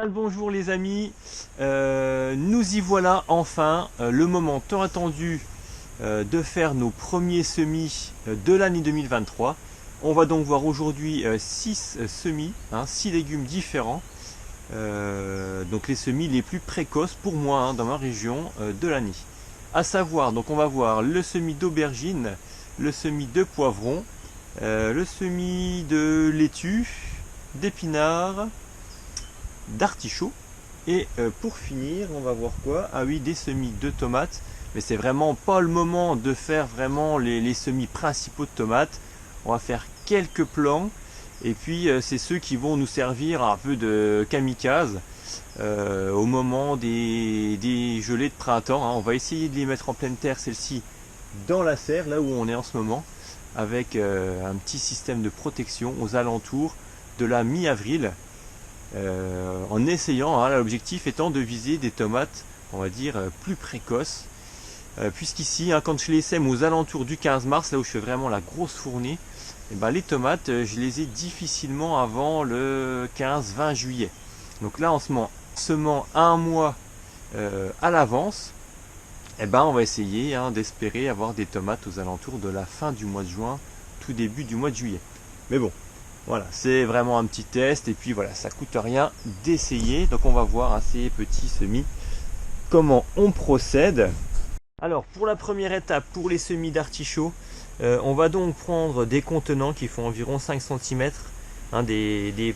Bonjour les amis, nous y voilà enfin, le moment tant attendu de faire nos premiers semis de l'année 2023. On va donc voir aujourd'hui 6 semis, 6 légumes différents, donc les semis les plus précoces pour moi dans ma région de l'année. À savoir, donc on va voir le semis d'aubergine, le semis de poivron, le semis de laitue, d'épinards, d'artichaut et pour finir on va voir quoi? Ah oui, des semis de tomates, mais c'est vraiment pas le moment de faire vraiment les semis principaux de tomates. On va faire quelques plants et puis c'est ceux qui vont nous servir un peu de kamikaze au moment des gelées de printemps, On va essayer de les mettre en pleine terre, celle-ci dans la serre, là où on est en ce moment, avec un petit système de protection aux alentours de la mi-avril. En essayant, l'objectif étant de viser des tomates, on va dire, plus précoces. Puisqu'ici, quand je les sème aux alentours du 15 mars, là où je fais vraiment la grosse fournée, les tomates, je les ai difficilement avant le 15-20 juillet. Donc là, en semant un mois à l'avance, on va essayer d'espérer avoir des tomates aux alentours de la fin du mois de juin, tout début du mois de juillet. Mais bon, voilà, c'est vraiment un petit test et puis voilà, ça coûte rien d'essayer. Donc on va voir ces petits semis comment on procède. Alors pour la première étape, pour les semis d'artichaut, on va donc prendre des contenants qui font environ 5 cm, des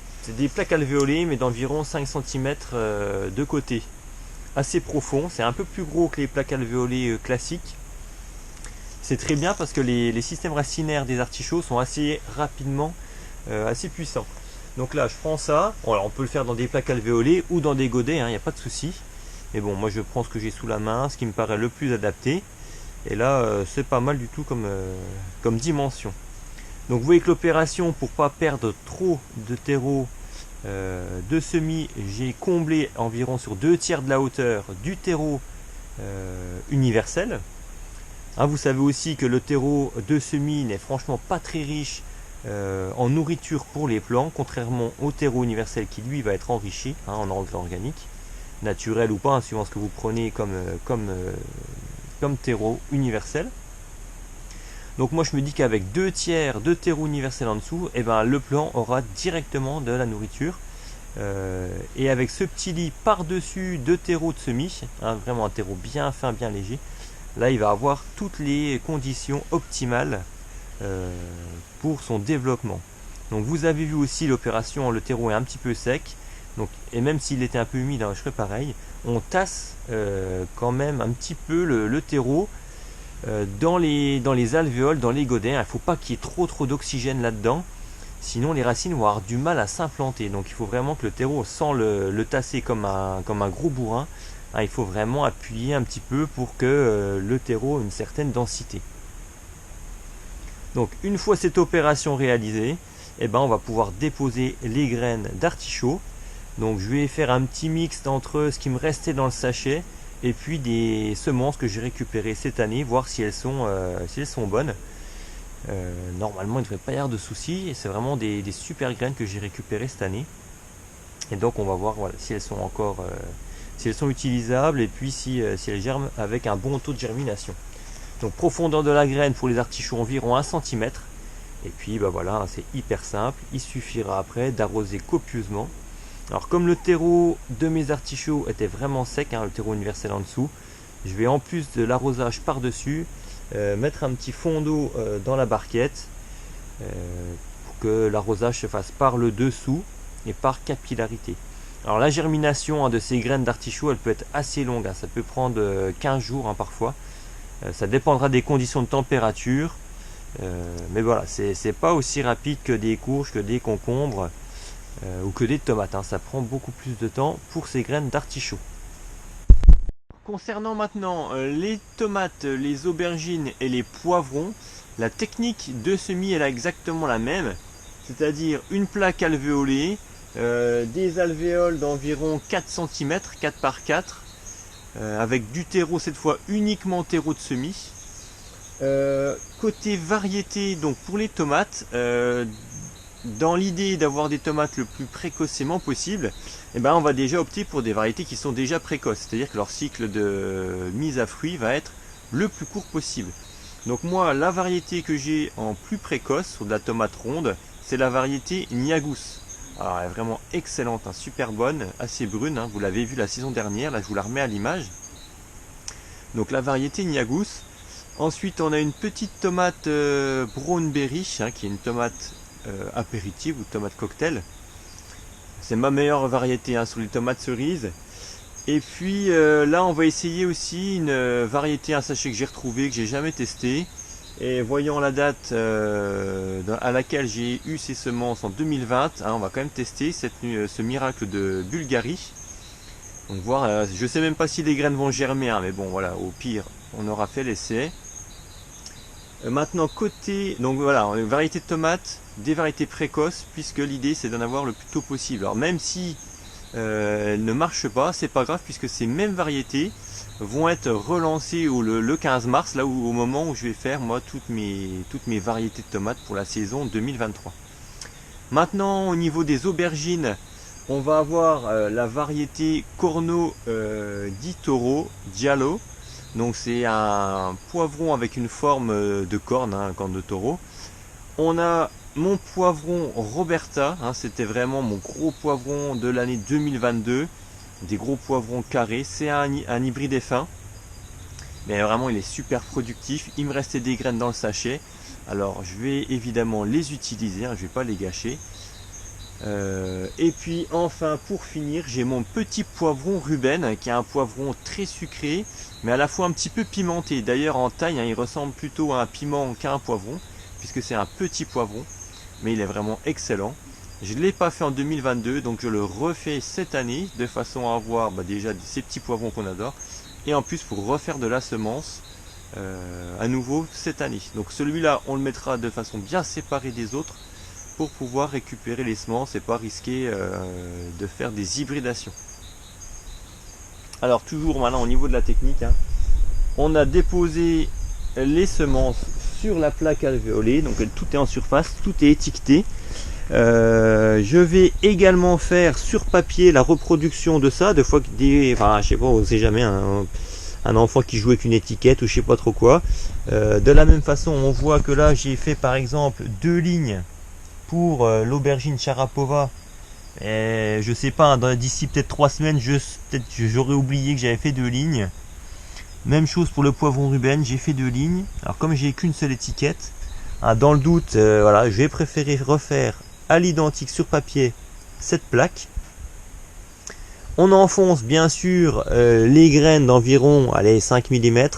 plaques alvéolées mais d'environ 5 cm de côté. Assez profond, c'est un peu plus gros que les plaques alvéolées classiques. C'est très bien parce que les systèmes racinaires des artichauts sont assez rapidement assez puissant. Donc là je prends ça, alors, on peut le faire dans des plaques alvéolées ou dans des godets, il n'y a pas de souci. Mais bon, moi je prends ce que j'ai sous la main, ce qui me paraît le plus adapté. Et là c'est pas mal du tout comme dimension. Donc vous voyez que l'opération, pour pas perdre trop de terreau de semis, j'ai comblé environ sur 2/3 de la hauteur du terreau universel. Vous savez aussi que le terreau de semis n'est franchement pas très riche en nourriture pour les plants, contrairement au terreau universel qui lui va être enrichi en engrais organique, naturel ou pas, suivant ce que vous prenez comme terreau universel. Donc moi je me dis qu'avec 2/3 de terreau universel en dessous, le plant aura directement de la nourriture. Et avec ce petit lit par-dessus de terreau de semis, vraiment un terreau bien fin, bien léger, là il va avoir toutes les conditions optimales pour son développement. Donc vous avez vu aussi l'opération, le terreau est un petit peu sec, donc, et même s'il était un peu humide, je ferai pareil, on tasse quand même un petit peu le terreau dans les alvéoles, dans les godets. Il ne faut pas qu'il y ait trop d'oxygène là-dedans, sinon les racines vont avoir du mal à s'implanter. Donc il faut vraiment que le terreau, sans le tasser comme un gros bourrin, il faut vraiment appuyer un petit peu pour que le terreau ait une certaine densité. Donc une fois cette opération réalisée, on va pouvoir déposer les graines d'artichaut. Donc je vais faire un petit mix entre ce qui me restait dans le sachet et puis des semences que j'ai récupérées cette année, voir si elles sont bonnes. Normalement il ne devrait pas y avoir de soucis, c'est vraiment des super graines que j'ai récupérées cette année. Et donc on va voir si elles sont encore si elles sont utilisables et puis si elles germent avec un bon taux de germination. Donc profondeur de la graine pour les artichauts environ 1 cm. Et puis voilà, c'est hyper simple. Il suffira après d'arroser copieusement. Alors comme le terreau de mes artichauts était vraiment sec, le terreau universel en dessous, je vais en plus de l'arrosage par-dessus, mettre un petit fond d'eau dans la barquette pour que l'arrosage se fasse par le dessous et par capillarité. Alors la germination de ces graines d'artichaut, elle peut être assez longue, ça peut prendre 15 jours parfois. Ça dépendra des conditions de température, mais voilà, c'est pas aussi rapide que des courges, que des concombres ou que des tomates. Ça prend beaucoup plus de temps pour ces graines d'artichaut. Concernant maintenant les tomates, les aubergines et les poivrons, la technique de semis est exactement la même, c'est-à-dire une plaque alvéolée, des alvéoles d'environ 4 cm, 4 par 4, avec du terreau, cette fois uniquement terreau de semis. Côté variété, donc pour les tomates, dans l'idée d'avoir des tomates le plus précocement possible, eh ben, on va déjà opter pour des variétés qui sont déjà précoces, c'est-à-dire que leur cycle de mise à fruit va être le plus court possible. Donc moi, la variété que j'ai en plus précoce sur de la tomate ronde, c'est la variété Niagus. Alors elle est vraiment excellente, hein, super bonne, assez brune, hein, vous l'avez vu la saison dernière, là je vous la remets à l'image. Donc la variété Niagus. Ensuite on a une petite tomate Brownberry, hein, qui est une tomate apéritive ou tomate cocktail. C'est ma meilleure variété, hein, sur les tomates cerises. Et puis là on va essayer aussi une variété, un sachet que j'ai retrouvé, que j'ai jamais testé. Et voyant la date à laquelle j'ai eu ces semences en 2020, hein, on va quand même tester ce miracle de Bulgarie. Donc voir, je sais même pas si les graines vont germer, hein, mais bon voilà, au pire on aura fait l'essai. Maintenant côté, donc voilà, variété de tomates, des variétés précoces, puisque l'idée c'est d'en avoir le plus tôt possible. Alors même si elles ne marchent pas, c'est pas grave, puisque ces mêmes variétés vont être relancées le 15 mars, là où, au moment où je vais faire moi toutes mes variétés de tomates pour la saison 2023. Maintenant au niveau des aubergines, on va avoir la variété Corno di Toro Giallo. Donc c'est un poivron avec une forme de corne, hein, corne de taureau. On a mon poivron Roberta, hein, c'était vraiment mon gros poivron de l'année 2022. Des gros poivrons carrés, c'est un hybride fin. Mais vraiment il est super productif. Il me restait des graines dans le sachet. Alors je vais évidemment les utiliser, hein, je ne vais pas les gâcher. Et puis enfin pour finir, j'ai mon petit poivron Ruben, qui est un poivron très sucré, mais à la fois un petit peu pimenté. D'ailleurs en taille, hein, il ressemble plutôt à un piment qu'à un poivron, puisque c'est un petit poivron, mais il est vraiment excellent. Je ne l'ai pas fait en 2022, donc je le refais cette année, de façon à avoir déjà ces petits poivrons qu'on adore, et en plus pour refaire de la semence à nouveau cette année. Donc celui-là, on le mettra de façon bien séparée des autres, pour pouvoir récupérer les semences et pas risquer de faire des hybridations. Alors toujours maintenant au niveau de la technique, hein, on a déposé les semences sur la plaque alvéolée, donc tout est en surface, tout est étiqueté. Je vais également faire sur papier la reproduction de ça, de fois que enfin je sais pas, on sait jamais, un enfant qui joue avec une étiquette ou je sais pas trop quoi. De la même façon, on voit que là j'ai fait par exemple 2 lignes pour l'aubergine Sharapova. Et je sais pas, d'ici peut-être 3 semaines, j'aurais oublié que j'avais fait 2 lignes. Même chose pour le poivron Ruben, j'ai fait 2 lignes. Alors comme j'ai qu'une seule étiquette, hein, dans le doute, voilà, je vais préférer refaire à l'identique sur papier cette plaque. On enfonce bien sûr les graines d'environ 5 mm,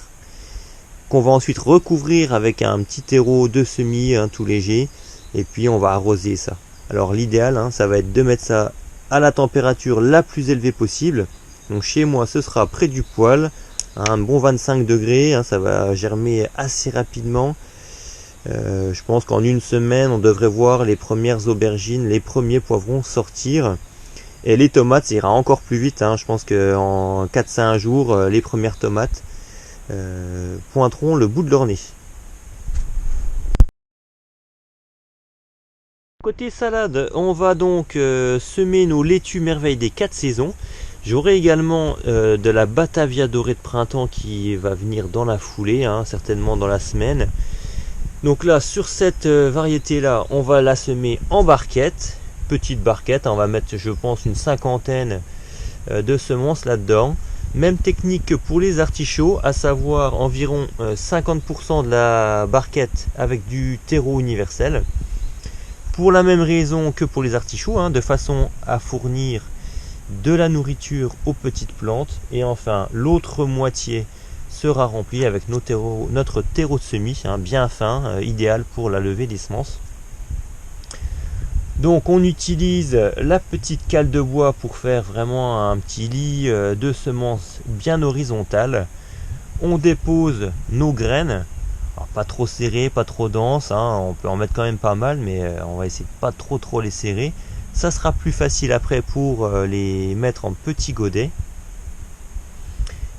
qu'on va ensuite recouvrir avec un petit terreau de semis, hein, tout léger. Et puis on va arroser ça. Alors l'idéal, hein, ça va être de mettre ça à la température la plus élevée possible. Donc chez moi ce sera près du poêle, un bon 25 degrés, hein, ça va germer assez rapidement. Je pense qu'en une semaine on devrait voir les premières aubergines, les premiers poivrons sortir. Et les tomates ça ira encore plus vite, hein. Je pense qu'en 4-5 jours les premières tomates pointeront le bout de leur nez. Côté salade, on va donc semer nos laitues merveilles des 4 saisons. J'aurai également de la Batavia dorée de printemps qui va venir dans la foulée, hein, certainement dans la semaine. Donc là, sur cette variété là, on va la semer en barquette, petite barquette, hein, on va mettre je pense une 50aine de semences là-dedans. Même technique que pour les artichauts, à savoir environ 50% de la barquette avec du terreau universel. Pour la même raison que pour les artichauts, hein, de façon à fournir de la nourriture aux petites plantes. Et enfin, l'autre moitié sera remplie avec notre terreau de semis, hein, bien fin, idéal pour la levée des semences. Donc on utilise la petite cale de bois pour faire vraiment un petit lit de semences bien horizontal. On dépose nos graines. Alors, pas trop serré, pas trop dense, hein, on peut en mettre quand même pas mal, mais on va essayer de pas trop les serrer. Ça sera plus facile après pour les mettre en petits godets.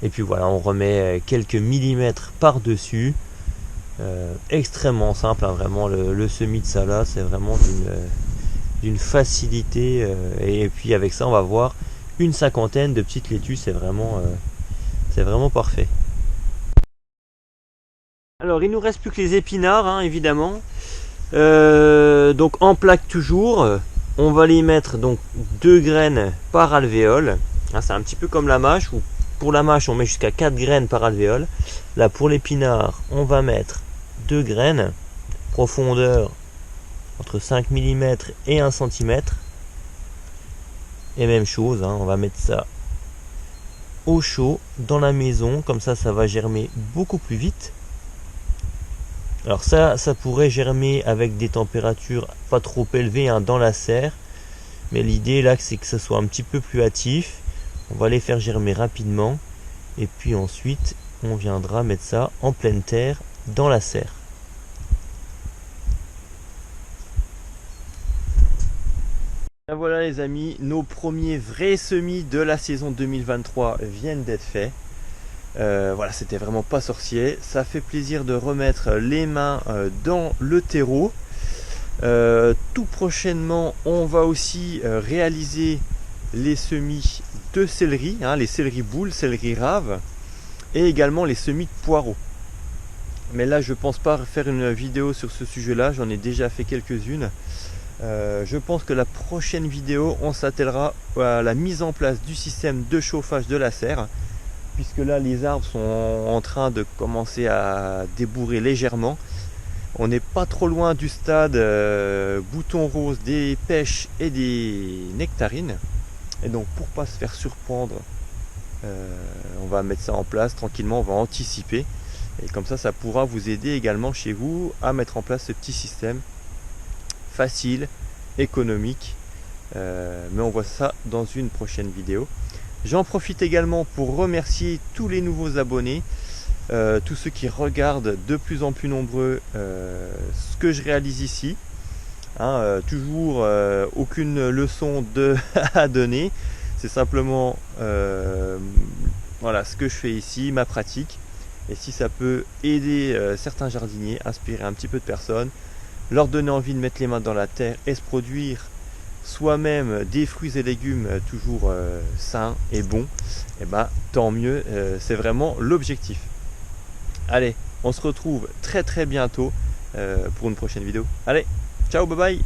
Et puis voilà, on remet quelques millimètres par dessus. Extrêmement simple, hein, vraiment le semis de ça là, c'est vraiment d'une facilité. Et puis avec ça, on va voir une cinquantaine de petites laitues. C'est vraiment parfait. Alors il nous reste plus que les épinards, hein, évidemment. Donc en plaque toujours, on va les mettre donc 2 graines par alvéole. Hein, c'est un petit peu comme la mâche, où pour la mâche on met jusqu'à 4 graines par alvéole. Là pour l'épinard, on va mettre 2 graines, profondeur entre 5 mm et 1 cm. Et même chose, hein, on va mettre ça au chaud dans la maison, comme ça va germer beaucoup plus vite. Alors ça pourrait germer avec des températures pas trop élevées, hein, dans la serre, mais l'idée là c'est que ça soit un petit peu plus hâtif. On va les faire germer rapidement et puis ensuite on viendra mettre ça en pleine terre dans la serre. Et voilà les amis, nos premiers vrais semis de la saison 2023 viennent d'être faits. Voilà, c'était vraiment pas sorcier. Ça fait plaisir de remettre les mains dans le terreau. Tout prochainement, on va aussi réaliser les semis de céleri, hein, les céleri boules, céleri rave, et également les semis de poireaux. Mais là, je pense pas faire une vidéo sur ce sujet-là. J'en ai déjà fait quelques-unes. Je pense que la prochaine vidéo, on s'attellera à la mise en place du système de chauffage de la serre, puisque là les arbres sont en train de commencer à débourrer légèrement. On n'est pas trop loin du stade bouton rose des pêches et des nectarines, et donc pour pas se faire surprendre, on va mettre ça en place tranquillement, on va anticiper, et comme ça pourra vous aider également chez vous à mettre en place ce petit système facile, économique, mais on voit ça dans une prochaine vidéo. J'en profite également pour remercier tous les nouveaux abonnés, tous ceux qui regardent de plus en plus nombreux ce que je réalise ici. Hein, toujours aucune leçon à donner, c'est simplement voilà ce que je fais ici, ma pratique. Et si ça peut aider certains jardiniers, inspirer un petit peu de personnes, leur donner envie de mettre les mains dans la terre et se produire soi-même des fruits et légumes toujours sains et bons, et ben tant mieux, c'est vraiment l'objectif. Allez, on se retrouve très bientôt pour une prochaine vidéo. Allez, ciao, bye bye.